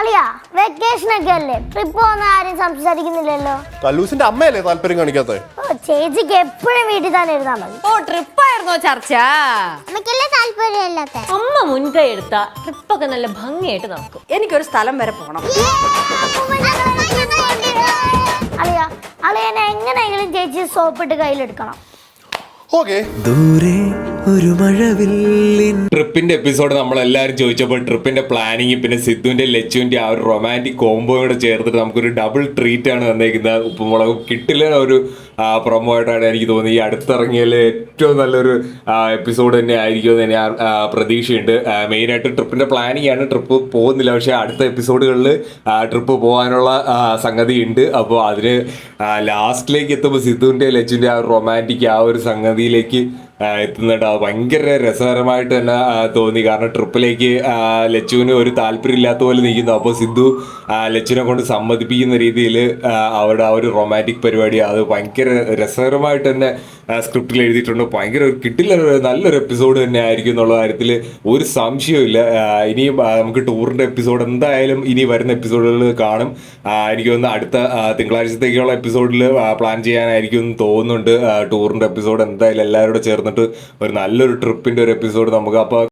അളിയാ വെക്കേഷൻ ഒക്കെ അല്ലേ, ട്രിപ്പ് പോകുന്ന ആരും സംസാരിക്കുന്നില്ലല്ലോ. കല്ലൂസിന്റെ അമ്മയല്ലേ താല്പര്യം കാണിക്കാത്ത? ചേച്ചിക്ക് എപ്പോഴും വീട്ടിൽ തന്നെ ഇരുന്നാ മതി. ഓ ട്രിപ്പായിരുന്നോ ചർച്ച? അമ്മയ്ക്കല്ലേ താല്പര്യമില്ലാത്ത? അമ്മ മുൻകൈ എടുത്ത ട്രിപ്പൊക്കെ നല്ല ഭംഗിയായിട്ട് നടക്കും. എനിക്കൊരു സ്ഥലം വരെ പോണം. അളിയാ അളിയനെ എങ്ങനെയെങ്കിലും ചേച്ചി സോപ്പിട്ട് കയ്യിലെടുക്കണം. ഓക്കെ. ദൂരെ ഒരു മഴവില്ലിൻ ട്രിപ്പിന്റെ എപ്പിസോഡ് നമ്മളെല്ലാവരും ചോദിച്ചപ്പോൾ ട്രിപ്പിന്റെ പ്ലാനിങ് പിന്നെ സിദ്ധുവിന്റെ ലച്ചുവിന്റെ ആ ഒരു റൊമാൻറ്റിക് കോംബോ കൂടെ ചേർത്തിട്ട് നമുക്കൊരു ഡബിൾ ട്രീറ്റ് ആണ് തന്നേക്കുന്നത്. ഉപ്പുമുളകും കിട്ടില്ല ഒരു പ്രൊമോ ആയിട്ടാണ് എനിക്ക് തോന്നി. ഈ അടുത്തിറങ്ങിയതിൽ ഏറ്റവും നല്ലൊരു എപ്പിസോഡ് തന്നെ ആയിരിക്കുമെന്ന് ഞാൻ പ്രതീക്ഷയുണ്ട്. മെയിനായിട്ട് ട്രിപ്പിന്റെ പ്ലാനിങ് ആണ്. ട്രിപ്പ് പോകുന്നില്ല, പക്ഷേ അടുത്ത എപ്പിസോഡുകളിൽ ട്രിപ്പ് പോകാനുള്ള സംഗതി ഉണ്ട്. അപ്പോൾ അതിന് ലാസ്റ്റിലേക്ക് എത്തുമ്പോൾ സിദ്ധുവിന്റെ ലച്ചുവിന്റെ ആ റൊമാൻറ്റിക് ആ ഒരു സംഗതിയിലേക്ക് എത്തുന്നുണ്ട്. ഭയങ്കര രസകരമായിട്ട് തന്നെ തോന്നി. കാരണം ട്രിപ്പിലേക്ക് ലച്ചുവിന് ഒരു താല്പര്യം ഇല്ലാത്ത പോലെ നിൽക്കുന്നു. അപ്പോൾ സിദ്ധു ലച്ചുവിനെ കൊണ്ട് സമ്മതിപ്പിക്കുന്ന രീതിയിൽ അവരുടെ ആ ഒരു റൊമാൻറ്റിക് പരിപാടി അത് ഭയങ്കര രസകരമായിട്ട് തന്നെ സ്ക്രിപ്റ്റിൽ എഴുതിയിട്ടുണ്ട്. ഭയങ്കര കിട്ടില്ല നല്ലൊരു എപ്പിസോഡ് തന്നെ ആയിരിക്കും എന്നുള്ള കാര്യത്തിൽ ഒരു സംശയമില്ല. ഇനിയും നമുക്ക് ടൂറിൻ്റെ എപ്പിസോഡ് എന്തായാലും ഇനി വരുന്ന എപ്പിസോഡുകൾ കാണും. എനിക്ക് തോന്നുന്നു അടുത്ത തിങ്കളാഴ്ചത്തേക്കുള്ള എപ്പിസോഡിൽ പ്ലാൻ ചെയ്യാനായിരിക്കും എന്ന് തോന്നുന്നുണ്ട്. ടൂറിൻ്റെ എപ്പിസോഡ് എന്തായാലും എല്ലാവരോടും ചേർന്നിട്ട് ഒരു നല്ലൊരു ട്രിപ്പിൻ്റെ ഒരു എപ്പിസോഡ് നമുക്ക് അപ്പോൾ